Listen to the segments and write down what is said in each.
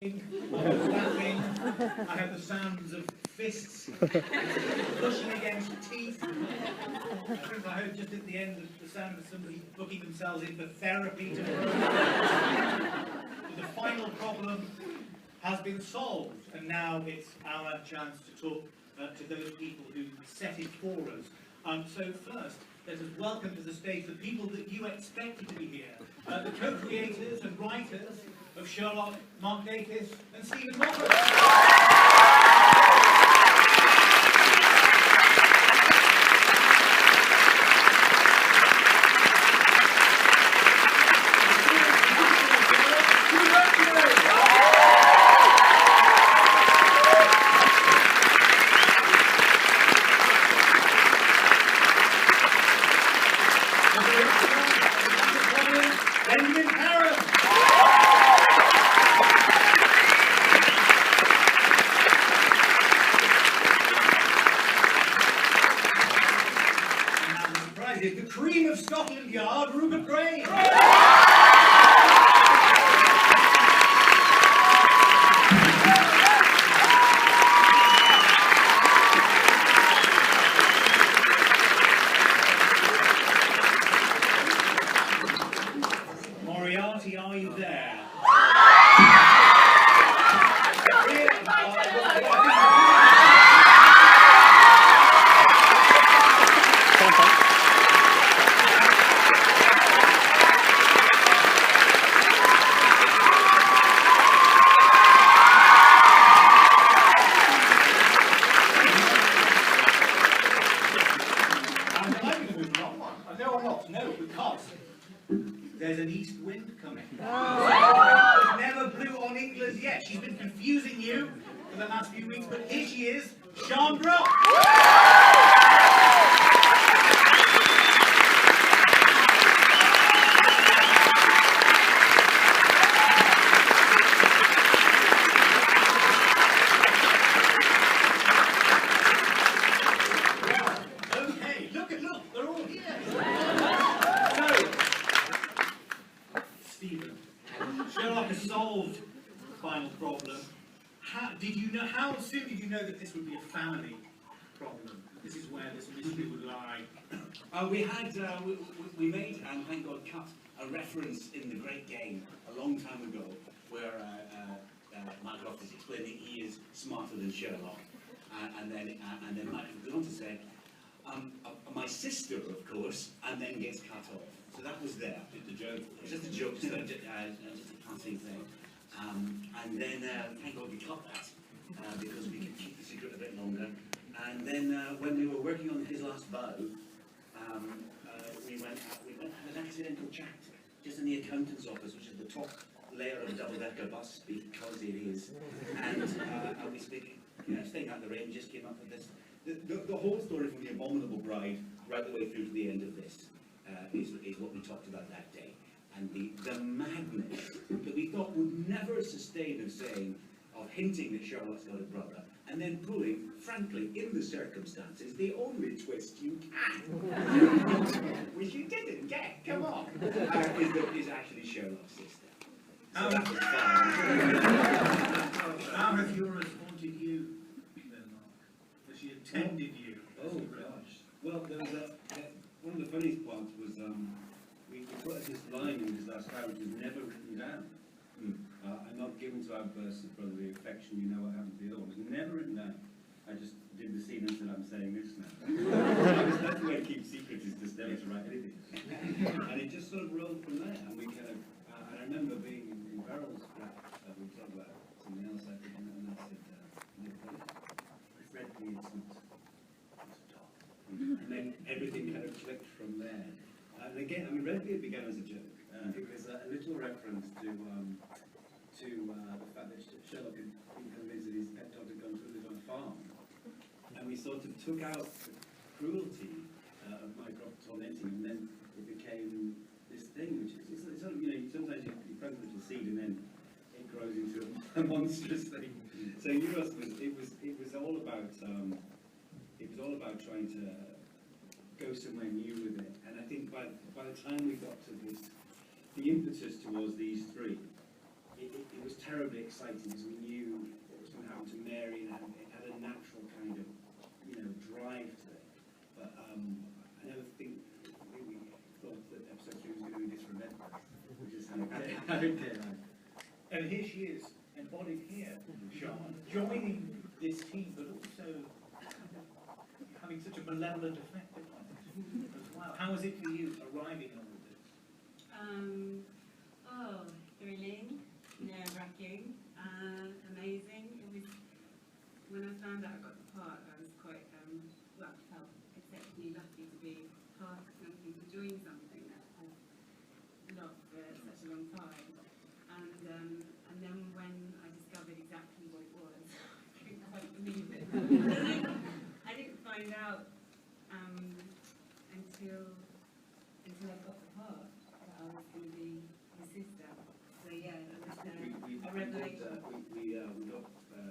laughing. I have the sounds of fists pushing against teeth. I think I heard just at the end the sound of somebody booking themselves in for therapy tomorrow. But the final problem has been solved, and now it's our chance to talk to those people who set it for us. So first, let us welcome to the stage the people that you expected to be here. The co-creators and writers of Sherlock, Mark Gatiss and Stephen Moffat. The cream of Scotland Yard, Rupert Gray. Moriarty, are you there? No, because there's an east wind coming. It never blew on England yet. She's been confusing you for the last few weeks, but here she is, Chandra. Okay, look, they're all here. Stephen, Sherlock has solved the final problem. How soon did you know that this would be a family problem? This is where this mystery would lie. We made, and thank God, cut a reference in The Great Game a long time ago, where Mycroft is explaining he is smarter than Sherlock, and then Mycroft goes on to say, my sister, of course, and then gets cut off. So that was there. Just a joke. It's just a joke, just a passing thing. And then, thank God we cut that, because we could keep the secret a bit longer. And then, when we were working on his last bow, we went and had an accidental chat, just in the accountant's office, which is the top layer of a double-decker bus, because it is. And we speak, staying out the rain, just came up with this. The whole story from The Abominable Bride right the way through to the end of this is what we talked about that day. And the madness that we thought would never sustain of hinting that Sherlock's got a brother, and then pulling, frankly, in the circumstances, the only twist you can, which you didn't get, come on, is actually Sherlock's sister. So that was fun. How has Eurus haunted you, then, Mark? Has she attended you? Oh gosh. Well, there was one of the funniest parts was we put this line in his last vow which was never written down. I'm not given to outbursts of brotherly affection, you know what happened to the other one. It was never written down. I just did the scene and said, I'm saying this now. That's the way to keep secrets, is just never to write anything. And it just sort of rolled from there. And we kind of, and I remember being in Beryl's flat, we talked about something else, I think, and I said, I've read the it's dark. And then everything kind of clicked from there. And again, I mean, Redbeard began as a joke. It was a little reference to the fact that Sherlock had been convinced that his pet dog had gone to live on a farm. And we sort of took out the cruelty of Mycroft tormenting, and then it became this thing, which is sort of, sometimes you plant a little seed and then it grows into a monstrous thing. So Eurus it was all about trying to go somewhere new with it. And I think by the time we got to this, the impetus towards these three it was terribly exciting because we knew what was going to happen to Mary, and it had a natural kind of, drive to it. But I never think we thought that episode 3 was going to be this relentless, which is how it came out. And here she is, embodied here, Sean, joining this team, but also having such a malevolent effect upon it as well. How was it for you arriving at all of this? Thrilling, nerve-wracking, amazing. It was, when I found out I got the part, I was quite, felt exceptionally lucky to be part of something, to join something that I've loved for such a long time. And then when I discovered exactly what it was, I couldn't quite believe it. I didn't find out until I got the part that I was going to be his sister. So yeah, it was a revelation. We got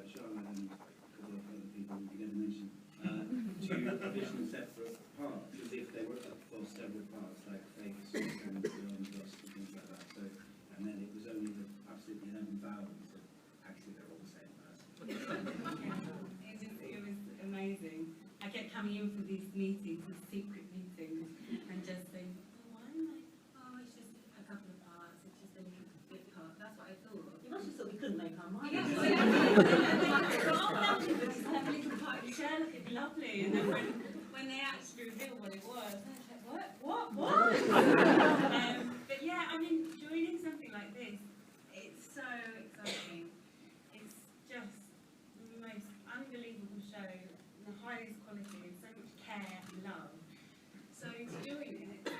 Charlotte and a couple of other people we didn't mention to audition separate parts, as if they were up for several parts, like Vegas and Beyond Rust and things like that. So, and then it was only the absolutely 11,000. So actually, they're all the same person. It was amazing. I kept coming in for these meetings, these secret meetings, and just saying, why am I? Oh, it's just a couple of parts. It's just a bit part. That's what I thought. You must have thought we couldn't make our mind. Yeah, have a little part of Sherlock, it'd be lovely. And then when they actually revealed what it was, I was like, what? But yeah, I mean, joining something like this, it's so exciting. It's just the most unbelievable show, the highest quality, and so much care and love. So to join it,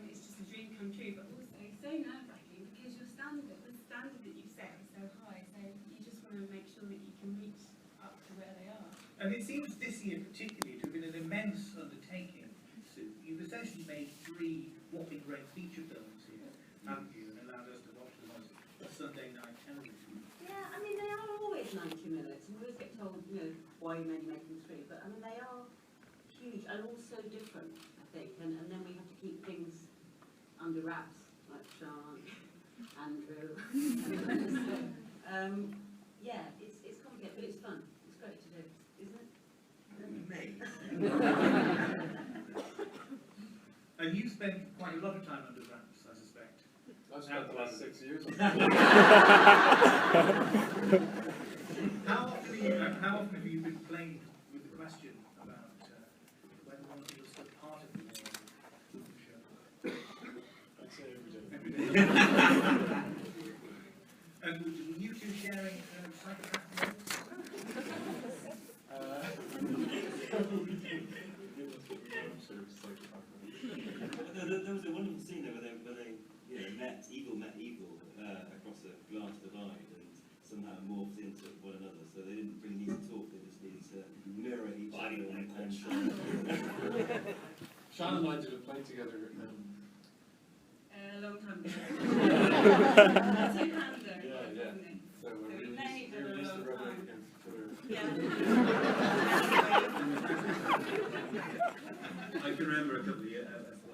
it's just a dream come true, but also so nerve-wracking because the standard that you've set is so high, so you just want to make sure that you can reach up to where they are. And it seems this year particularly to have been an immense undertaking. So you've essentially made 3 whopping great feature films here, haven't you, and allowed us to watch them on Sunday night television. Yeah, I mean, they are always 90 minutes, and we always get told, why you mainly making 3, but I mean, they are huge and also different, I think, and then we have to keep things under wraps, like Sean, Andrew. Yeah, it's complicated, but it's fun. It's great to do, isn't it? And you spent quite a lot of time under wraps, I suspect. I've spent the last 6 years. How often have you been playing with the question about whether one of you was still part of the show? I'd say every day. And were you two sharing psychopath notes? There was a wonderful scene there where they met evil across a glass divide and somehow morphed into one another. So they didn't really need to talk; they just needed to mirror each other. Sean and I did a play together. A long time ago. Yeah. So we released the Rebel and Twitter. I can remember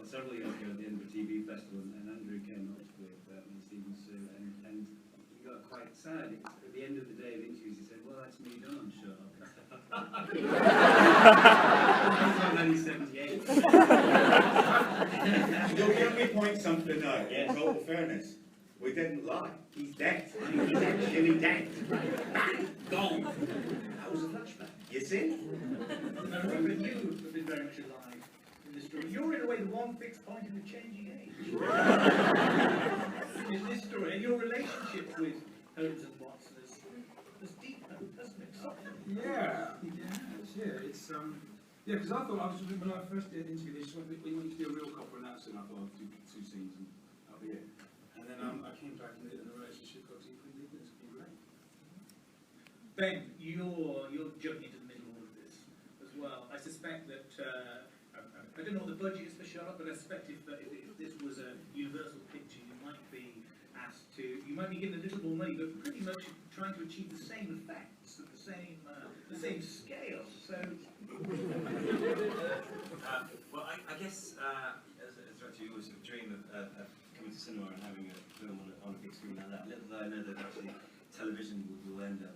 several years ago at the end of a TV festival, and Andrew came up with Stephen Sue, and he got quite sad. At the end of the day of interviews, he said, "Well, that's me done, Sherlock." That's 1978. You'll get me point something out, in total fairness. We didn't lie. He's dead. He's actually dead. Gone. That was a flashback. You see? I remember you have been very much alive in this story. You're in a way the one fixed point in the changing age. In this story, and your relationship with Holmes and Watson has deepened, hasn't it? Yeah, it's because I thought when I first did interview this, we wanted to do a real couple and that's, and I thought I'd do 2 scenes and that'll be it. And then I came back and the relationship got deeper and deeper. It's been great. Ben, you're jumping into the middle of all of this as well. I suspect that I don't know what the budget is for Sherlock, but I suspect if this was a Universal picture, you might be given a little more money, but pretty much trying to achieve the same effects at the same scale. So, well, I guess as a director, you always sort of dream of coming to cinema and having a film on a big screen like that. Little did I know that actually television will end up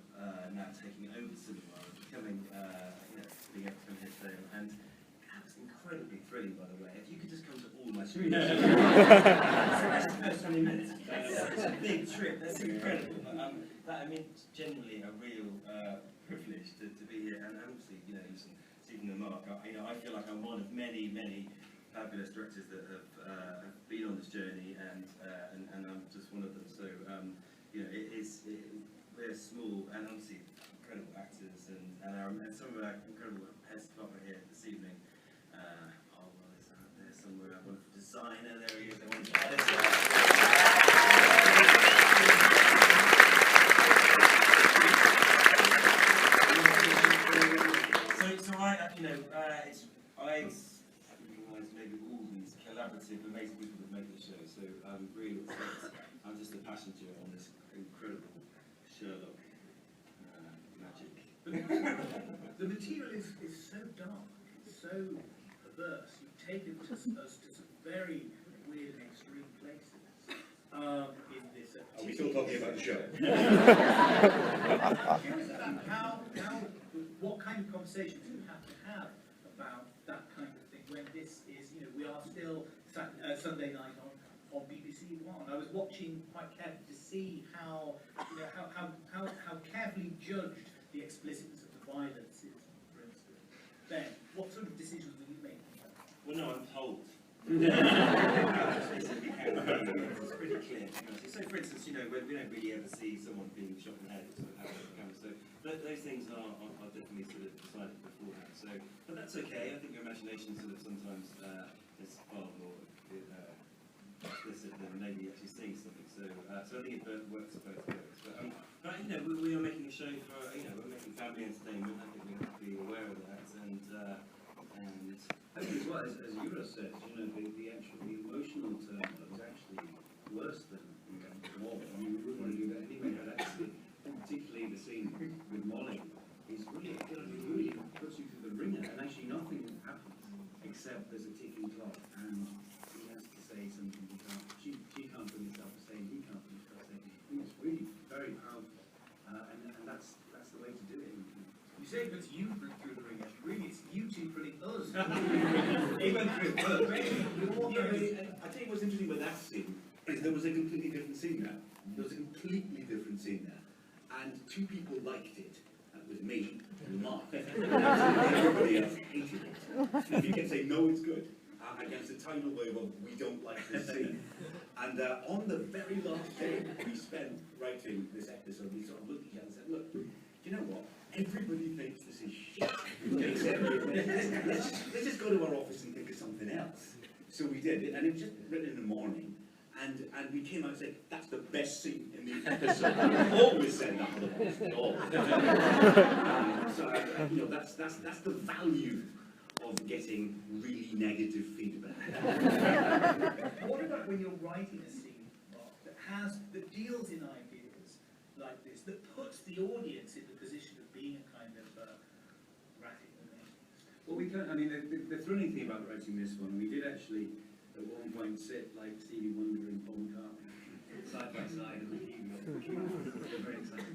now taking over cinema and becoming, being able to come here today. And that's incredibly thrilling, by the way. If you could just come to all my screens, that's the first 20 minutes. It's a big trip. That's incredible. It's genuinely a real privilege to be here, and obviously, speaking of Mark, I feel like I'm one of many fabulous directors that have been on this journey, and I'm just one of them. So, we're small, and obviously incredible actors, and some of our incredible heads department here this evening. Is out there somewhere. One designer, there he is. I want I recognise maybe all these collaborative, amazing people that make the show. So I'm really excited. I'm just a passenger on this incredible Sherlock magic. The material is so dark, so perverse. You've taken us to some very weird and extreme places. In this, Are we still talking about the show? What kind of conversations do you have to have about that kind of thing when this is, we are still Sunday night on BBC One. I was watching quite carefully to see how carefully judged the explicitness of the violence is, for instance. Ben, what sort of decisions were you making? Well, no, I'm told. It's pretty clear. So, for instance, we don't really ever see someone being shot in the head or sort of the camera. So those things are definitely sort of decided beforehand. So, but that's okay. I think your imagination sort of sometimes is far more explicit than maybe actually seeing something. So I think it works both ways. But we are making a show for we're making family entertainment. I think we have to be aware of that and. I think as well, as Yura said, the emotional turmoil is actually worse than war. I mean, we wouldn't want to do that anyway, but actually, particularly the scene with Molly, is really, it really puts you through the ringer, and actually nothing happens except there's a ticking clock, and he has to say something. She can't bring herself to say, and he can't bring himself to say. I think it's really very powerful, and that's the way to do it. You say it's you through the ringer. Really, it's you two putting us. He went through it first. I tell you what's interesting about that scene is there was a completely different scene there. There was a completely different scene there. And two people liked it. That was me and Mark. Everybody else hated it. And he kept saying, no, it's good. Against the tidal wave of, we don't like this scene. And on the very last day we spent writing this episode, we sort of looked at each other and said, look, do you know what? Everybody thinks this is shit. Let's just go to our office and think of something else. So we did it, and it was just written in the morning. And we came out and said, that's the best scene in the episode. We always said that otherwise at all. So that's the value of getting really negative feedback. What about when you're writing a scene, Mark, that deals in ideas like this, that puts the audience in the position of being a kind of erratic atheist? Well, we can. I mean, the thrilling thing about writing this one, we did actually at one point sit like Stevie Wonder and Paul McCartney, side by side, and the keyboard. Very exciting.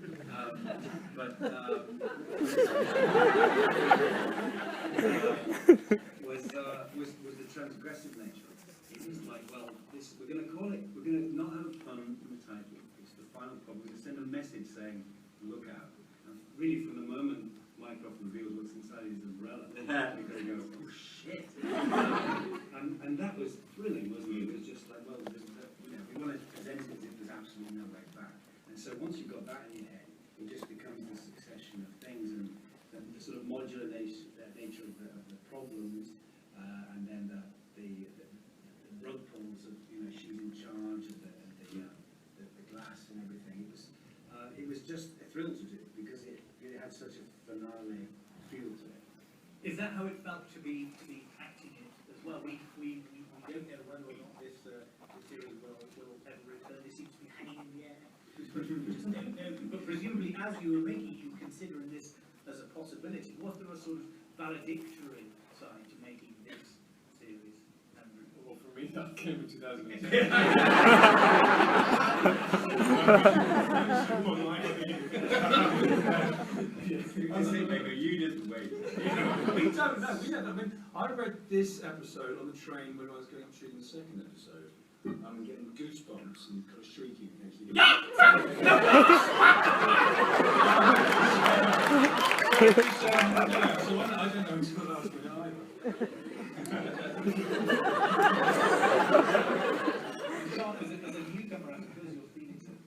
Was the transgressive nature. It was like, well, we're going to call it. We're going to not have fun in the title. It's the final problem. We're going to send a message saying, "Look out!" And really, from the moment Mycroft reveals what's inside his umbrella, we're going to go, "Oh shit!" And that was thrilling, wasn't it? It was just like, well, we want to present it as if there's absolutely no way back. And so once you've got that in your head, it just becomes a succession of things and the sort of modular nature of the problems, and then the rug pulls of she's in charge of the glass and everything. It was just a thrill to do because it had such a finale feel to it. Is that how it felt to be acting it as well? We don't know whether or not this series will ever return. It seems to be hanging in the air. We just don't know. But presumably, as you were making, considering this as a possibility, was there a sort of valedictory side to making this series? Or for mean, that came in 2010. You just wait. We don't know. I mean, I read this episode on the train when I was going up shooting the second episode. I'm getting goosebumps and kind of shrieking occasionally. So I don't know until last minute either. As a newcomer, I suppose your feelings are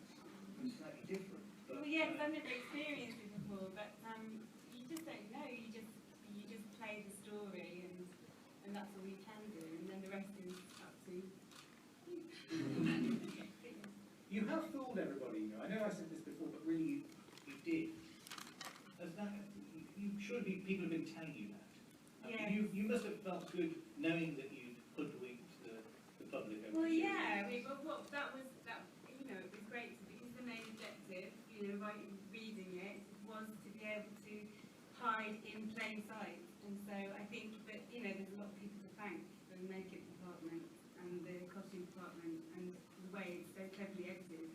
slightly different. But, Well, yeah, 'cause I've never experienced it before, but you just don't know. You just play the story, and that's all you can do, and then the rest is up to you. you have fooled everybody, you know. I know I said this before, but really you did. People have been telling you that. Yeah. You must have felt good knowing that you'd hoodwinked the public. Well, yeah, I mean, but that was, you know, it was great because the main objective, you know, reading it was to be able to hide in plain sight. And so I think that, you know, there's a lot of people to thank, the makeup department and the costume department and the way it's so cleverly edited.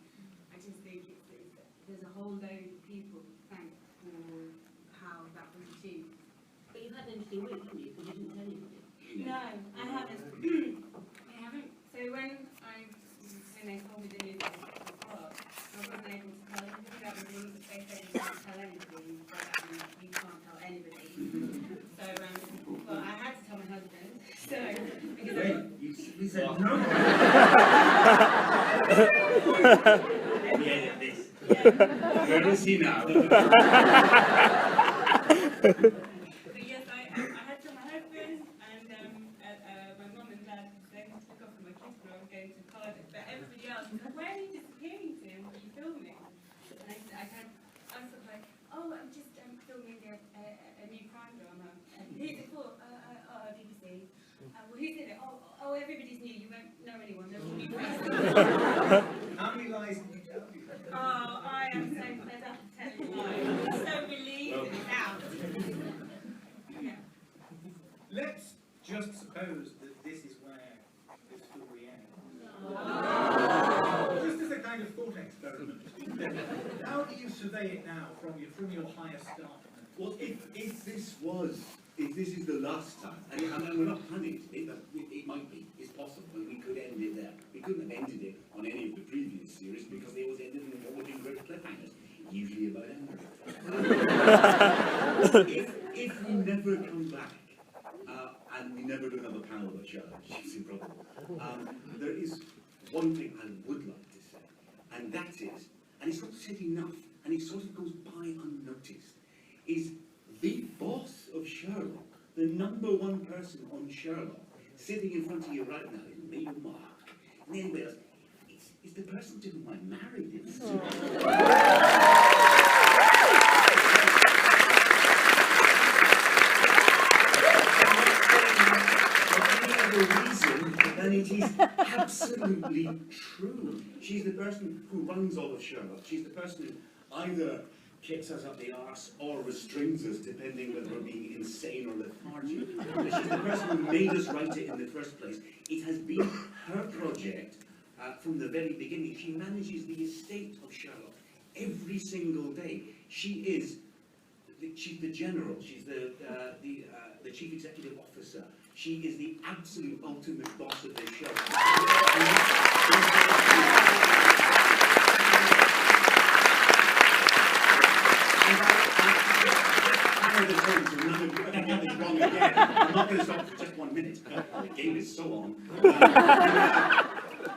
I just think there's a whole load of people to thank for how that was achieved. But you've had an interesting week, haven't you? Because you didn't tell anybody. No, I haven't. I haven't. So when they told me the news at the start, I wasn't able to tell anybody. That was one of the they said you can't tell anybody, but you can't tell anybody. So, well, I had to tell my husband. So, because We said no. Yeah, this. yeah. Where is he now? But yes, I had to tell my husband and my mum and dad then to look after my kids when I was going to Cardiff. But everybody else was like, where are you disappearing to? What are you filming? And I was sort of like, oh, I'm just filming a new crime drama. And who's it for? BBC. Well, who's in it? Oh, everybody's new. You won't know anyone. They're all new faces. How many lies did you tell me? Oh, I am so fed up of telling lies. I'm so relieved that it's out. Yeah. Let's just suppose that this is where this story ends. Just as a kind of thought experiment. How do you survey it now from your higher start? Well, if this is the last time, and we're not planning it to be, but it might be, it's possible, and we could end it there. We couldn't have ended it on any of the previous series because they always ended in what would be great cliffhangers, usually about Emma. if we never come back, and we never do another panel about Sherlock, which is improbable, there is one thing I would like to say, and that is, and it's not said enough, and it sort of goes by unnoticed, is the boss of Sherlock, the #1 person on Sherlock, sitting in front of you right now, is me and Mark, and anybody else, it's the person to whom I'm married. And it is absolutely true. She's the person who runs all of Sherlock. She's the person who either kicks us up the arse or restrains us, depending whether we're being insane or lethargic. She's the person who made us write it in the first place. It has been her project from the very beginning. She manages the estate of Sherlock every single day. She's the general. She's the chief executive officer. She is the absolute ultimate boss of this show. I'm not going to stop for just 1 minute. The game is so on.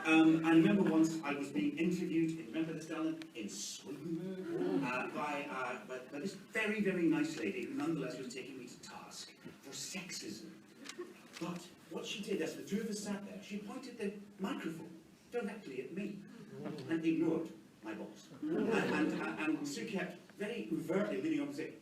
I remember once I was being interviewed, remember this, Alan, in Sweden, by this very, very nice lady who nonetheless was taking me to task for sexism. But what she did, as the two of us sat there, she pointed the microphone directly at me and ignored my boss. And Sue kept very overtly leaning up and saying,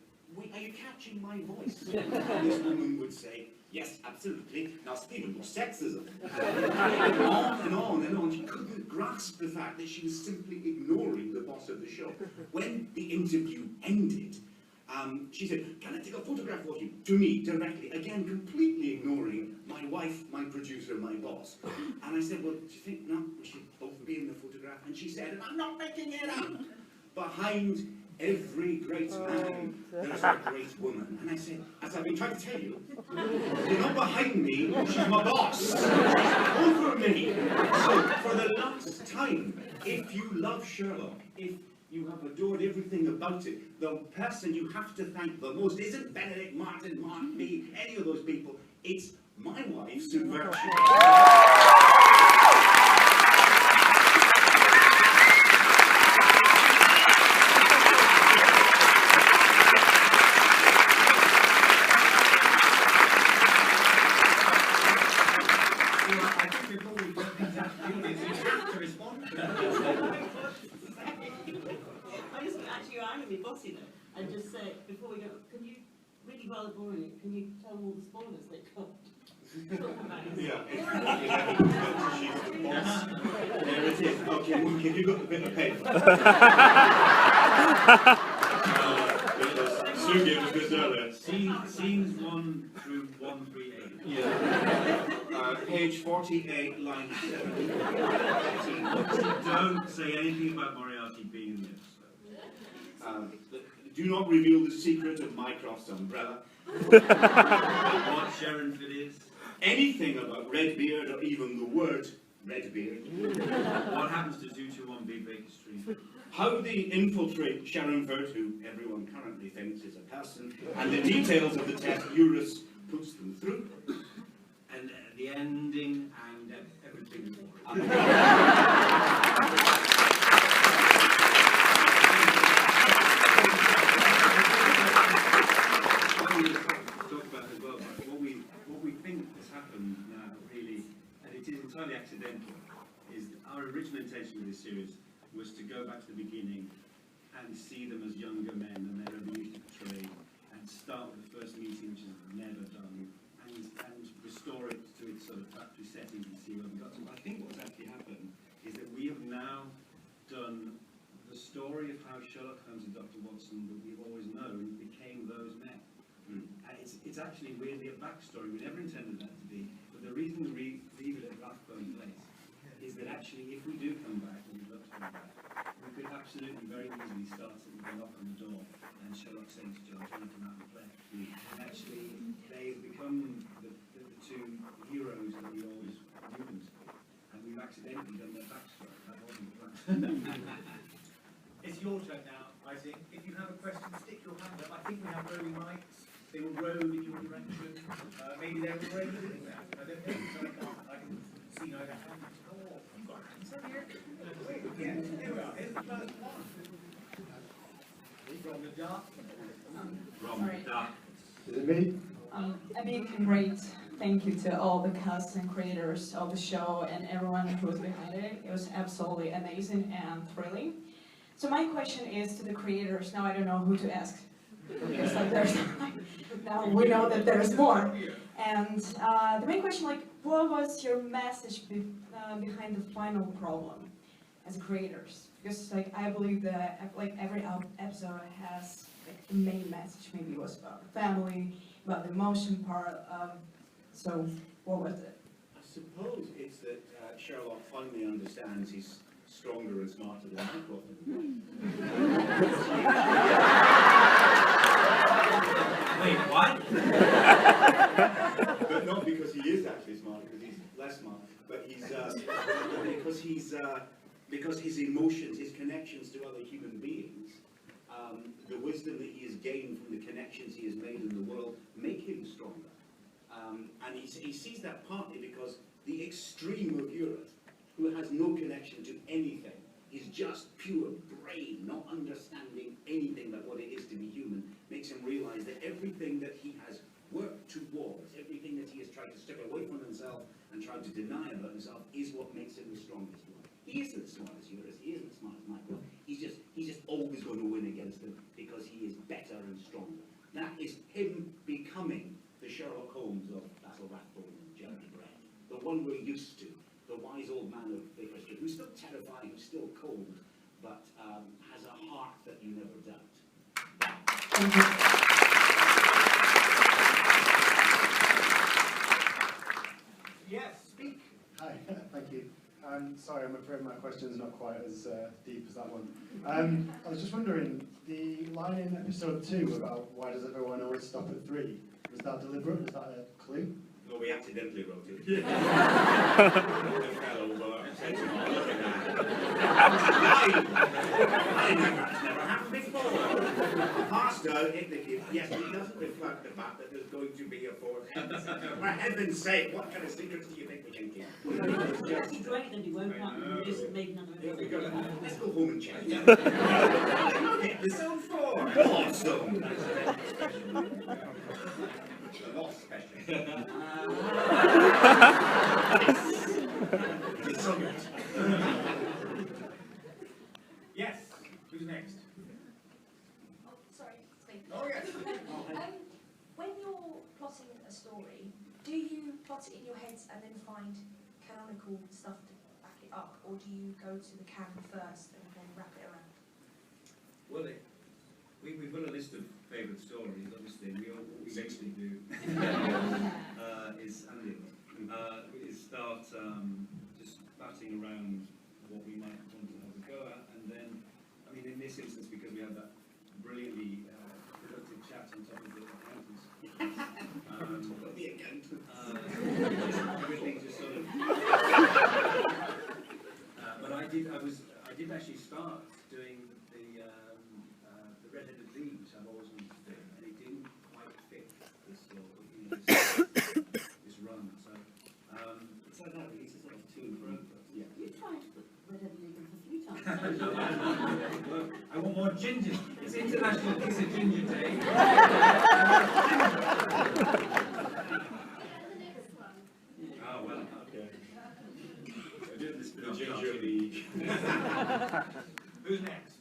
are you catching my voice? And this woman would say, yes, absolutely. Now, Stephen, more sexism. And on and on and on. She couldn't grasp the fact that she was simply ignoring the boss of the show. When the interview ended, She said, "Can I take a photograph of you?" To me, directly, again, completely ignoring my wife, my producer, my boss. And I said, "Well, do you think, no, we should both be in the photograph?" And she said, and I'm not making it up, "Behind every great man, there's a great woman." And I said, "As I've been trying to tell you, you're not behind me, she's my boss. She's over me." So, for the last time, if you love Sherlock, if you have adored everything about it, the person you have to thank the most isn't Benedict, Martin, Mark, me, any of those people. It's my wife, Sue Virtue. Bossy though, and just say, before we go, can you, really rather boring, can you tell them all the spoilers they can't talk about it? Yeah, she's the boss. There it is. Okay, Mark, have you got a bit of paper? Sue gave us this earlier. Scenes 1 through 138. Yeah. Page 48, line 7. Don't say anything about Moriarty being in this. Do not reveal the secret of Mycroft's umbrella. What Sherringford is. Anything about Redbeard or even the word Redbeard. What happens to 221B Baker Street. How they infiltrate Sherringford, who everyone currently thinks is a person, and the details of the test Eurus puts them through. And the ending and everything before it. What we think has happened now, really, and it is entirely accidental, is our original intention with this series was to go back to the beginning and see them as younger men than they ever used to portray, and start with the first meeting, which is never done, and restore it to its sort of factory settings and see where we got to. I think what's actually happened is that we have now done the story of how Sherlock Holmes and Dr. Watson that we've always known became those men. And it's actually weirdly a backstory. We never intended that to be, but the reason we leave it at Rathbone Place is that actually if we do come back, and we'd love to come back, we could absolutely very easily start it with a knock on the door and Sherlock saying to John, "Can you come out and play?" And actually they've become the two heroes that we always knew them to be. And we've accidentally done their backstory. That wasn't the plan. It's your turn now, I think. If you have a question, stick your hand up. I think we have roving mics. They will rove in your direction. Maybe they're already doing that. I don't know. So I can see neither hand. Oh, you've got hands up here. Yeah, here we are. Here's the first one. From the dark. From the dark. Is it me? A big great thank you to all the cast and creators of the show and everyone who was behind it. It was absolutely amazing and thrilling. So my question is to the creators. Now I don't know who to ask. Because like there's now we know that there's more. And the main question, like, what was your message behind the final problem as creators? Because like I believe that like every episode has like the main message. Maybe it was about family, about the emotion part. So what was it? I suppose it's that Sherlock finally understands he's stronger and smarter than Mycroft. Wait, what? But not because he is actually smart, because he's less smart, but he's because his emotions, his connections to other human beings, the wisdom that he has gained from the connections he has made in the world make him stronger. And he sees that partly because the extreme of Eurus, who has no connection to anything, is just pure brain, not understanding anything but what it is to be human, makes him realize that everything that he has worked towards, everything that he has tried to strip away from himself and tried to deny about himself, is what makes him the strongest one. He isn't as smart as Eurus, he isn't as smart as Mycroft, he's just always going to win against him because he is better and stronger. That is him becoming the Sherlock Holmes of Basil Rathbone and Jeremy Brett, the one we're used to. The wise old man of Baker Street, who's still terrifying, who's still cold, but has a heart that you never doubt. Thank you. Yes, speak. Hi, thank you. Sorry, I'm afraid my question's not quite as deep as that one. I was just wondering, the line in episode 2 about why does everyone always stop at 3, was that deliberate? Was that a clue? Well, we accidentally wrote it. That's never happened before. Master indicates, yes, it doesn't reflect the fact that there's going to be a fourth episode. For heaven's sake, what kind of secrets do you think we can keep? It's great that you won't want to just make another Yeah, we episode. got let's go home and check. Episode 4. Awesome. The lost special. Yes, who's next? Oh, sorry, speak. Oh, yes. When you're plotting a story, do you plot it in your heads and then find canonical stuff to back it up, or do you go to the canon first and then wrap it around? Well, we've got a list of favourite stories, obviously. What we basically do is start just batting around what we might want to have a go at, and then, I mean, in this instance, because we had that brilliantly productive chat on top of the accountants, everything just sort of. But I did actually start doing the redheaded lead, which I've always wanted to do, and it didn't quite fit this story, this run. So it's like that. It's sort of two in progress. Yeah. You tried to put Red Dead Legal a few times. I want more ginger. It's International Kiss of Ginger Day. Oh, well, okay. So doing this bit of Ginger League. Who's next?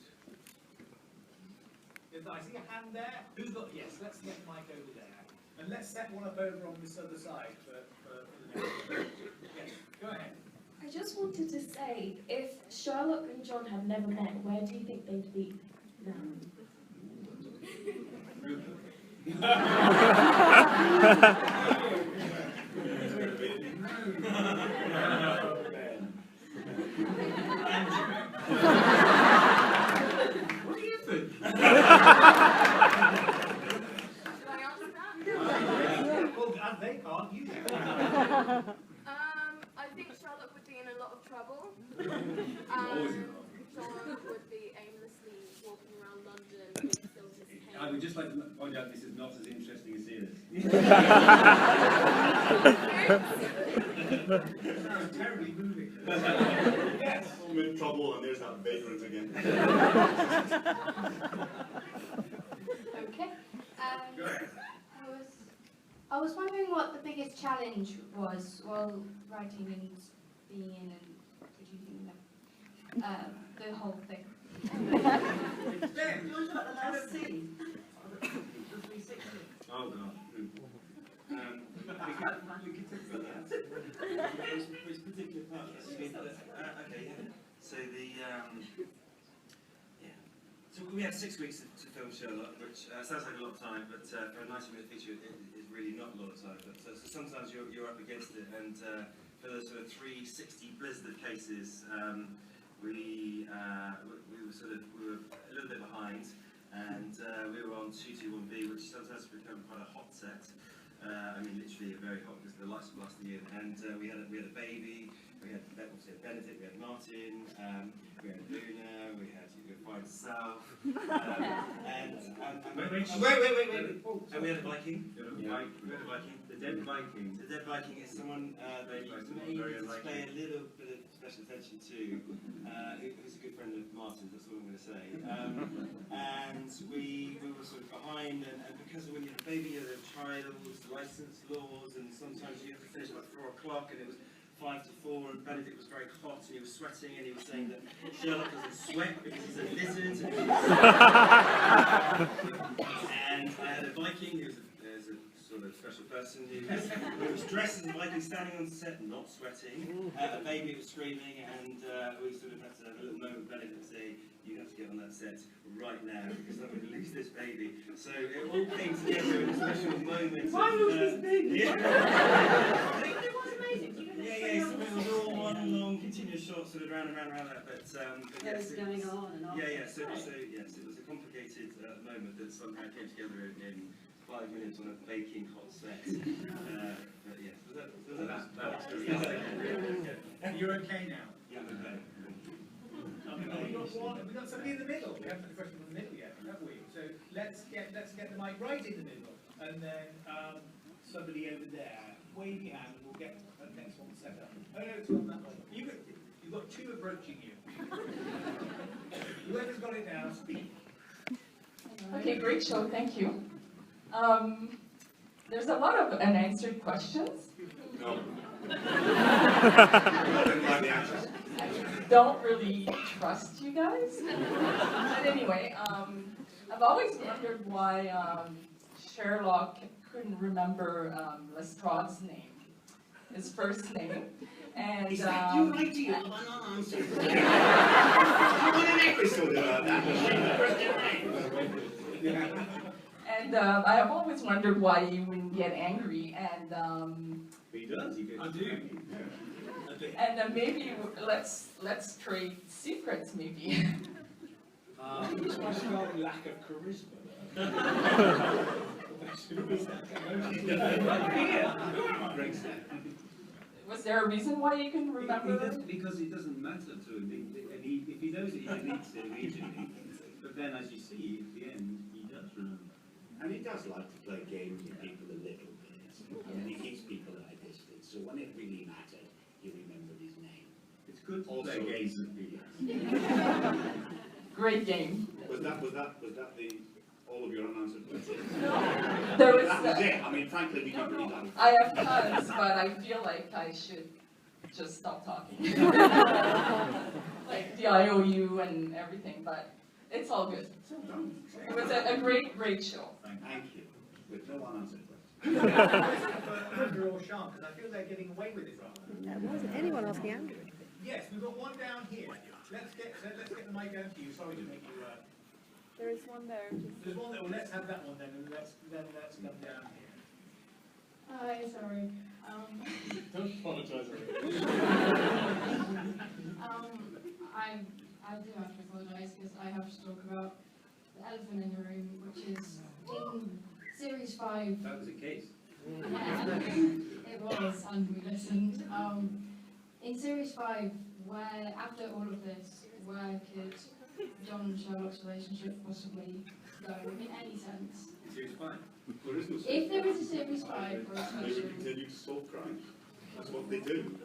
I see a hand there. Who's got? Yes, let's get Mike over there. And let's set one up over on this other side for the next one. Yes, go ahead. I just wanted to say, if Sherlock and John had never met, where do you think they'd be now? What do you think? Well, and they can't. You do. I think Sherlock would be in a lot of trouble. Always in John would be aimlessly walking around London with still his I cane. would just like to point out this is not as interesting as it is. Sounds terribly moving. Yes. I'm in trouble, and there's that vagrant again. Okay. Go ahead. I was wondering what the biggest challenge was while writing and being in and producing the whole thing. Yours got the last scene. The 360. Oh, God. We could talk about that. Which particular part? Okay, yeah. So so we had 6 weeks to film Sherlock, which sounds like a lot of time, but for a 90-minute feature, it is really not a lot of time. But so sometimes you're up against it, and for the sort of 360 blizzard of cases, we were a little bit behind, and we were on 221B, which sometimes has become quite a hot set. I mean, literally very hot because the lights were blasting in, and we had a baby. We had obviously Benedict, we had Martin, we had Luna, we had Find South, and Wait. and we had a Viking. We had a Viking. The Dead Viking. The Dead Viking is someone that you maybe pay a little bit of special attention to, who's a good friend of Martin's, that's all I'm going to say. And we were sort of behind, and because when you have a baby, there are trials, license laws, and sometimes you have to finish by 4 o'clock, and it was 5 to 4, and Benedict was very hot, and he was sweating, and he was saying that Sherlock doesn't sweat because he's a lizard. And I had a Viking who's a sort of special person who was dressed as a Viking, standing on set, not sweating. A baby was screaming, and we sort of had to have a little moment with Benedict and say, "You have to get on that set right now because I'm going to lose this baby." So it all came together in a special moment. Why was this big? Yeah. It was amazing. Do you know Yeah, so it was all one long continuous shot, sort of round and round and round that. But yes, It was going on and on. yeah. So yes, it was a complicated moment that somehow came together in 5 minutes on a baking hot set. But yes, You're okay now? Yeah, okay. We've got somebody in the middle. We haven't got a question in the middle yet, have we? So let's get the mic right in the middle, and then somebody over there. Wave your hand, and we'll get the next one set up. Oh no, it's on that way. You've got two approaching you. Whoever's got it now, speak. Okay, great show, thank you. There's a lot of unanswered questions. No. Don't really trust you guys. But anyway, I've always wondered why Sherlock couldn't remember Lestrade's name, his first name. And, Is that you writing an unanswered question? You want an episode about that? And I have always wondered why you wouldn't get angry, and He does, he gets I do. and maybe let's trade secrets, maybe. It's my slight lack of charisma. Was there a reason why you can remember? Because it doesn't matter to him, and if he knows it, he deletes it immediately. But then, as you see, at the end, he does remember. And he does like to play games with people a little bit. And he keeps people at a distance. So when it really mattered, he remembered his name. It's good to Also, play games with people. Great game. Was that the all of your unanswered questions? There was. That was it. I mean, frankly, we could really done. I have tons, but I feel like I should just stop talking. Like the HAYU and everything, but it's all good. It was a great show. Thank you. With no unanswered questions. Andrew or Sean, because I feel they're getting away with it rather. Wasn't anyone asking Andrew? Yes, we've got one down here. Let's get the mic down to you. Sorry to make you. There is one there. There's one there. Well, let's have that one then, and let's come down here. Hi, sorry. Don't apologise. I do have to apologise because I have to talk about the elephant in the room, which is in Series 5. That was the case. Yeah, it was, and we listened. In Series 5, where, after all of this, where could John and Sherlock's relationship possibly go in any sense? Series 5. There is no If there is a Series 5 or a They special, will continue to solve crimes. That's what they do.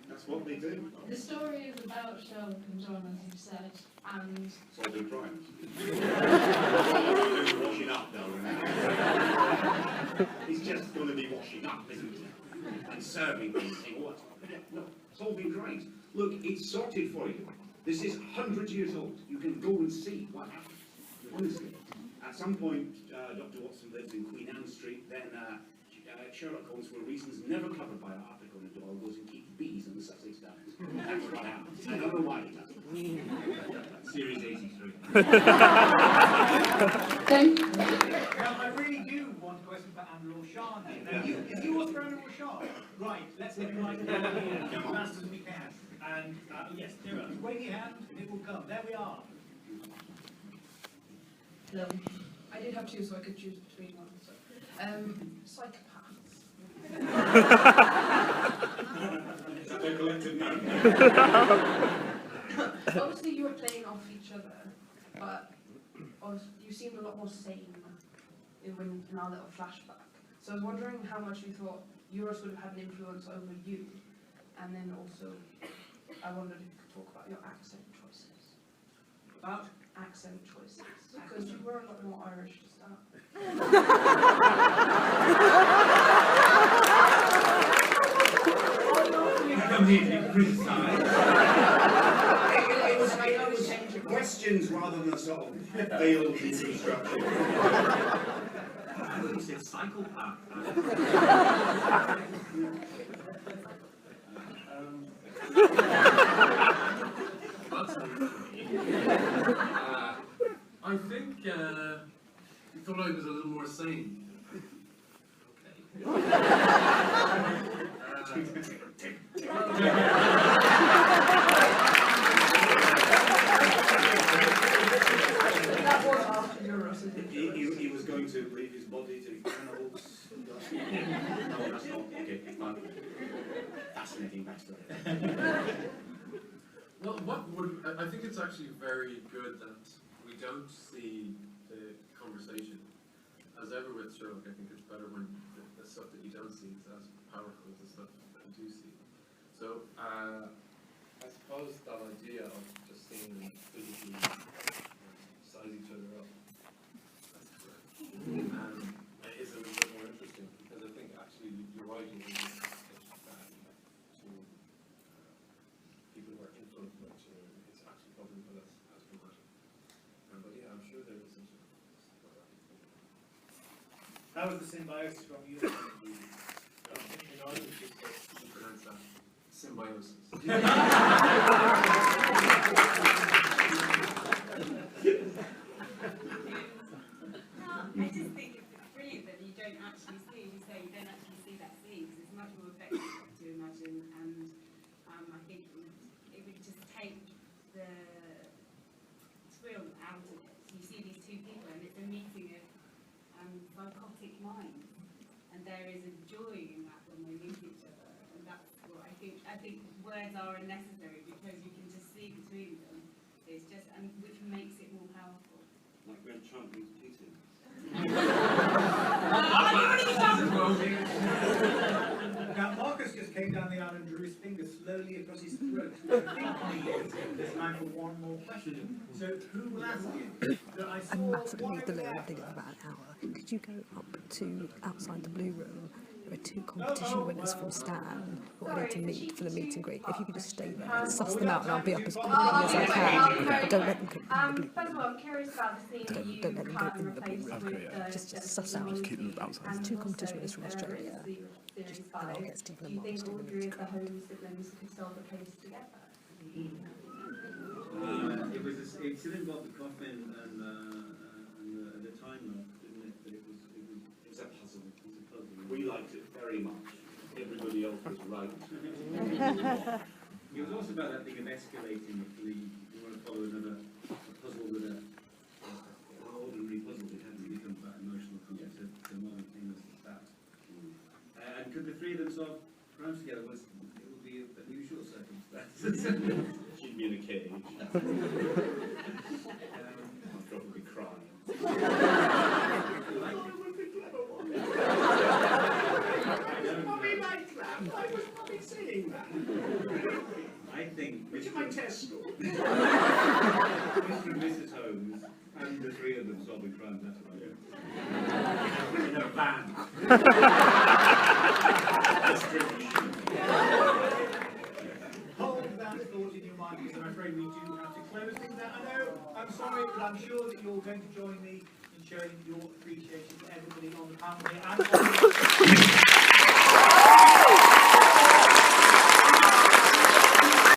That's what they do. the story is about Sherlock and John, as you said, and Solving crimes. Washing up, darling. He's just going to be washing up, isn't he? And serving things. What? No, solving crimes. Look, it's sorted for you. This is 100 years old. You can go and see what happened. Honestly. At some point, Dr. Watson lives in Queen Anne Street, then Sherlock Holmes, for reasons never covered by Arthur Conan Doyle, goes and keeps bees in the Sussex Downs. That's what happens. I don't know why he does it. Series 83. thank you. Now, I really do want a question for Andrew or Sean here. Now, if you was for Andrew or Sean, right, let's get the mic down here as fast as we can. And, yes, there are. Wave your hand, it will come. There we are. Hello. I did have two, so I could choose between one. So, psychopaths. Is that their collective name? Obviously, you were playing off each other, but you seemed a lot more sane in our little flashback. So I was wondering how much you thought Euro sort of had an influence over you, and then also I wondered if you could talk about your accent choices. About? Accent choices. Because you were a lot more Irish to start. Come here to be criticised. It was questions rather than a sort of failed reconstruction. I thought you said psychopath. I think thought I was a little more sane. That was after Euros. He was going to leave his body to cannibals. No, that's not. Okay, fine. Fascinating backstory. Well, I think it's actually very good that we don't see the conversation. As ever with Sherlock, I think it's better when the stuff that you don't see is as powerful as the stuff that you do see. So, I suppose that idea of just seeing them physically size each other up, that's correct. It is a little bit more interesting, because I think actually you're writing is to people who are influenced by Sherlock, it's actually probably not as dramatic. But yeah, I'm sure there is some sort of stuff like that. How was the symbiosis from you? In Ireland, you pronounce that symbiosis. I just think it's brilliant that you don't actually see, you say you don't actually see that scene, because it's much more effective to imagine, and I think it would just take the thrill out of it. You see these two people, and it's a meeting of psychotic minds, and there is a joy in that when they meet each other, and that's what I think words are unnecessary, because you can just see between them. It's just, and which makes it more powerful. Like when Trump meets Putin. Now, Marcus just came down the aisle and drew his finger slowly across his throat. I think there's time for one more question. So, who will ask you? I massively the little thing of about an hour. Could you go up to outside the blue room? There are 2 competition winners from Stan who I need to meet for the meet and greet. If you could just stay there, suss them out, and I'll be up as quickly as I can. But don't let them come in the blue room. First of all, I'm curious about the scene that you Don't let them go in the blue replaced room. with Just suss out. Keep them outside. There's 2 competition winners from Australia. And I'll get Stephen and Do you Mark think to do all the 3 meet of the and greet. home siblings could solve the case together? It still involved the coffin and the time lock, didn't it? But it was It's a puzzle. a puzzle. We liked it very much. Everybody else was right. It was also about that thing of escalating the lead. You want to follow another puzzle with an ordinary puzzle. It hadn't become that emotional to modern things like that. And could the 3 of them solve crimes together? It would be unusual circumstances. She'd be in a cage. I'd probably cry. I was probably saying that. I think Which is my test score. Mr. and Mrs. Holmes and the 3 of them solving crimes, that's what I do. In a van. Hold that thought in your mind, because I'm afraid we do have to close things out. I know, I'm sorry, but I'm sure that you're going to join me in showing your appreciation to everybody on the panel here and on the